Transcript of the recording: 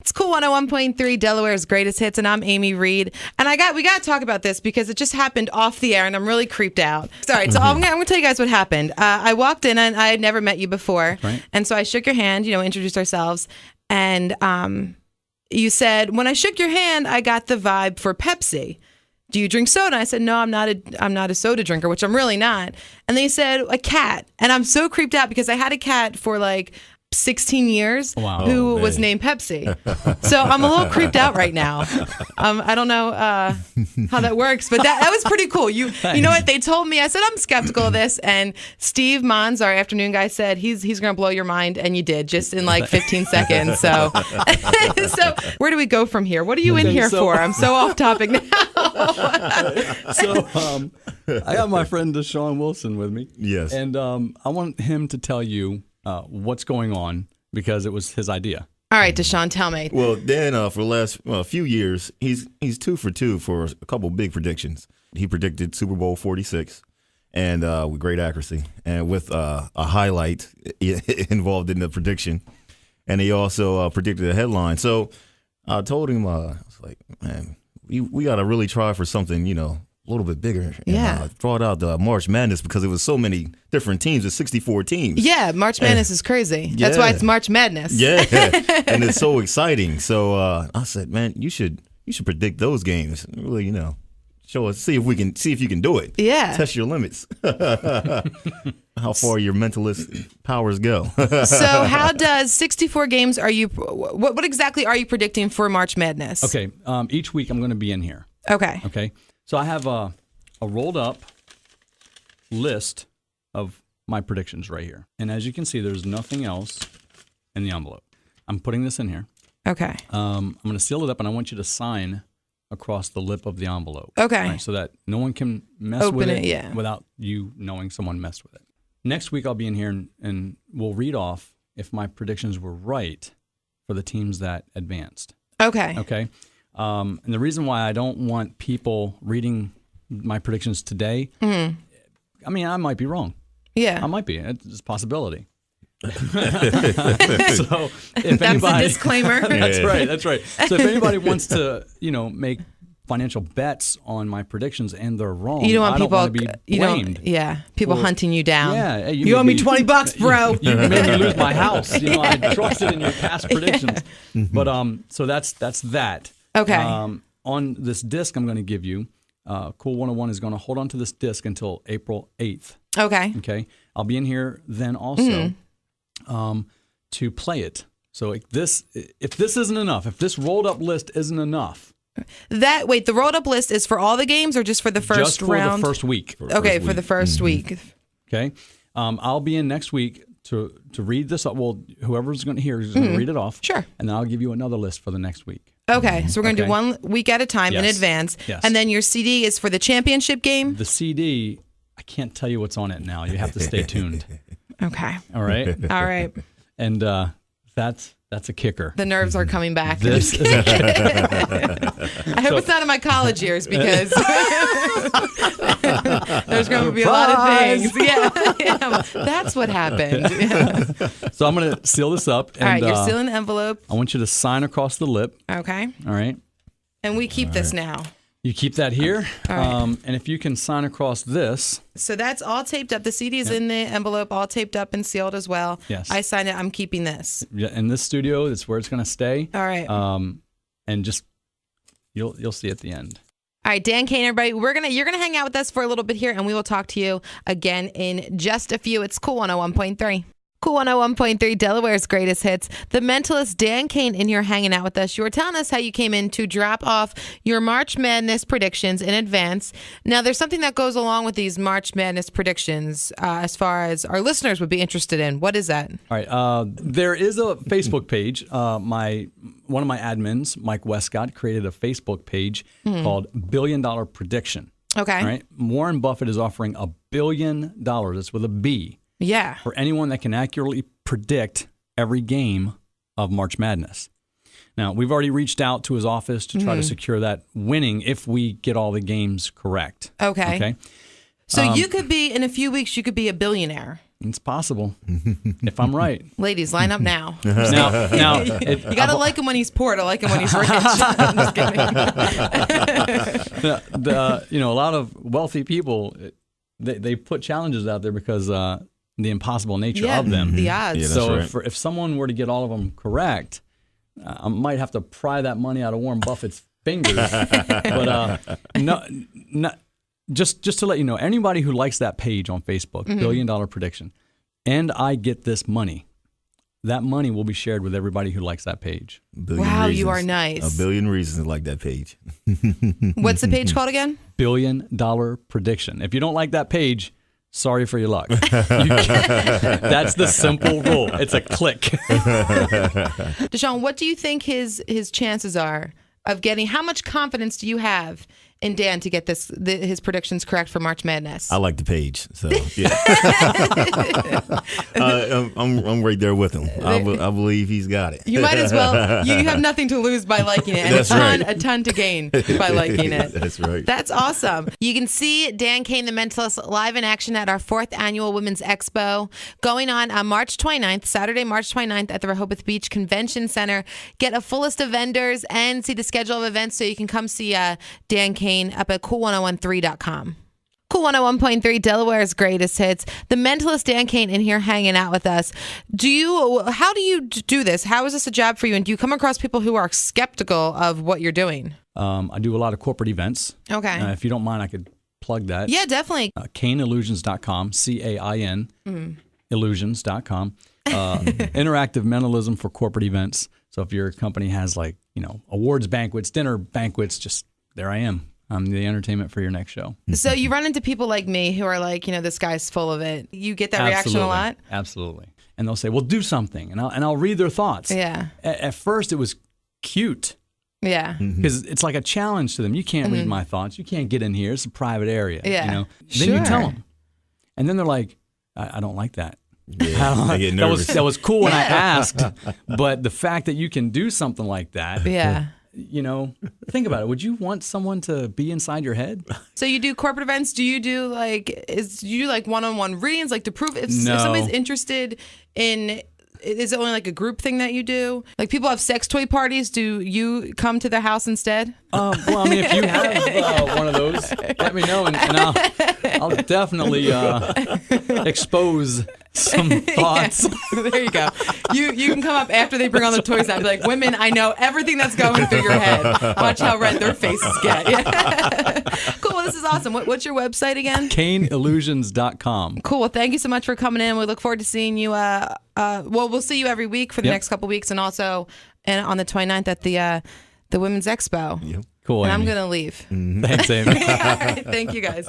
It's Cool 101.3, Delaware's greatest hits, and I'm Amy Reed. And we got to talk about this because it just happened off the air, and I'm really creeped out. Sorry, so I'm going to tell you guys what happened. I walked in, and I had never met you before. Right. And so I shook your hand, introduced ourselves. And you said, when I shook your hand, I got the vibe for Pepsi. Do you drink soda? I said, no, I'm not a soda drinker, which I'm really not. And then you said, a cat. And I'm so creeped out because I had a cat for 16 years who was named Pepsi. So I'm a little creeped out right now. I don't know how that works, but that was pretty cool. You know what? They told me, I said, I'm skeptical of this. And Steve Mons, our afternoon guy, said he's going to blow your mind. And you did, just in 15 seconds. So so where do we go from here? What are you in here for? I'm so off topic now. I got my friend Deshaun Wilson with me. Yes. And I want him to tell you what's going on because it was his idea. All right, Deshaun, tell me. Well, Dan, for the last few years, he's 2 for 2 for a couple big predictions. He predicted Super Bowl 46, and with great accuracy, and with a highlight involved in the prediction. And he also predicted a headline. So I told him, I was like, man, we got to really try for something, a little bit bigger. And, brought out the March Madness because it was so many different teams. It's 64 teams. Yeah, March Madness is crazy. Yeah. That's why it's March Madness. Yeah, and it's so exciting. So I said, man, you should predict those games. Really, show us, see if you can do it. Yeah, test your limits. How far your mentalist powers go. So how does 64 games are you? What exactly are you predicting for March Madness? Okay, each week I'm going to be in here. Okay. So I have a rolled up list of my predictions right here. And as you can see, there's nothing else in the envelope. I'm putting this in here. Okay. I'm going to seal it up, and I want you to sign across the lip of the envelope. Okay. Right, so that no one can mess with it without you knowing someone messed with it. Next week, I'll be in here, and we'll read off if my predictions were right for the teams that advanced. Okay. Okay. And the reason why I don't want people reading my predictions today, I mean, I might be wrong. Yeah. I might be. It's a possibility. So if that's the disclaimer. That's right. So if anybody wants to, make financial bets on my predictions and they're wrong, you don't want people want to be blamed. People hunting you down. Yeah, you owe me $20, bro. You made me lose my house. I trusted in your past predictions. But so that's that. Okay. On this disc I'm going to give you, Cool 101 is going to hold on to this disc until April 8th. Okay. Okay. I'll be in here then also to play it. So if this isn't enough, if this rolled up list isn't enough. The rolled up list is for all the games or just for the first round? Just for the first week. For the first week. Okay. I'll be in next week to read this up. Well, whoever's going to hear is going to read it off. Sure. And then I'll give you another list for the next week. Okay, so we're going to do 1 week at a time in advance. Yes. And then your CD is for the championship game? The CD, I can't tell you what's on it now. You have to stay tuned. Okay. All right? All right. And that's a kicker. The nerves are coming back. This is a I hope it's not in my college years because there's going to be a lot of things. Yeah. That's what happened. Yeah. So I'm going to seal this up. All right, you're sealing the envelope. I want you to sign across the lip. Okay. All right. And we keep this now. You keep that here. All right. And if you can sign across this. So that's all taped up. The CD is in the envelope, all taped up and sealed as well. Yes. I signed it. I'm keeping this. Yeah, in this studio, it's where it's going to stay. All right. And just you'll see at the end. All right, Dan Cain, everybody, you're gonna hang out with us for a little bit here, and we will talk to you again in just a few. It's Cool 101.3. Cool 101.3, Delaware's greatest hits. The Mentalist Dan Cain in here hanging out with us. You were telling us how you came in to drop off your March Madness predictions in advance. Now, there's something that goes along with these March Madness predictions as far as our listeners would be interested in. What is that? All right. There is a Facebook page. One of my admins, Mike Westcott, created a Facebook page called $1 Billion Prediction. Okay. All right. Warren Buffett is offering $1 billion. It's with a B. Yeah. For anyone that can accurately predict every game of March Madness. Now, we've already reached out to his office to try to secure that winning if we get all the games correct. Okay. Okay. So you could be, in a few weeks, you could be a billionaire. It's possible if I'm right. Ladies, line up now. Now You got to like him when he's poor to like him when he's rich. I'm just kidding. A lot of wealthy people, they put challenges out there because the impossible nature of them. The odds. Yeah, So right. if someone were to get all of them correct, I might have to pry that money out of Warren Buffett's fingers. But just to let you know, anybody who likes that page on Facebook, $1 billion prediction, and I get this money, that money will be shared with everybody who likes that page. Wow, you are nice. A billion reasons to like that page. What's the page called again? $1 billion prediction. If you don't like that page, sorry for your luck. That's the simple rule. It's a click. Deshaun, what do you think his chances are of getting? How much confidence do you have in Dan to get his predictions correct for March Madness? I like the page, so yeah. I'm right there with him. I believe he's got it. You might as well. You have nothing to lose by liking it, and That's a ton to gain by liking it. That's right. That's awesome. You can see Dan Cain, the Mentalist, live in action at our 4th annual Women's Expo going on March 29th, Saturday, March 29th at the Rehoboth Beach Convention Center. Get a full list of vendors and see the schedule of events so you can come see Dan Cain up at cool1013.com. Cool 101.3, Delaware's greatest hits. The Mentalist Dan Cain in here hanging out with us. How do you do this? How is this a job for you? And do you come across people who are skeptical of what you're doing? I do a lot of corporate events. Okay. If you don't mind, I could plug that. Yeah, definitely. CainIllusions.com, CAIN, illusions.com. Interactive mentalism for corporate events. So if your company has awards banquets, dinner banquets, just there I am. I'm the entertainment for your next show. So you run into people like me who are like, this guy's full of it. You get that reaction a lot? Absolutely. And they'll say, well, do something. And I'll read their thoughts. Yeah. At first, it was cute. Yeah. Because it's like a challenge to them. You can't read my thoughts. You can't get in here. It's a private area. Yeah. Then you tell them. And then they're like, I don't like that. Yeah, I get nervous. That was cool when I asked. But the fact that you can do something like that. Yeah. Think about it. Would you want someone to be inside your head? So you do corporate events? Do you do one-on-one readings, to prove if somebody's interested in? Is it only a group thing that you do? People have sex toy parties. Do you come to their house instead? Well, if you have one of those, let me know, and I'll definitely expose some thoughts. Yeah. There you go. You can come up after they bring all the toys out and be like, women, I know everything that's going through your head. Watch how red their faces get. Yeah. Cool. Well, this is awesome. What's your website again? CainIllusions.com. Cool. Well, thank you so much for coming in. We look forward to seeing you. We'll see you every week for the next couple weeks, and also on the 29th at the Women's Expo. Yep. Cool. And Amy. I'm going to leave. Thanks, Amy. All right. Thank you, guys.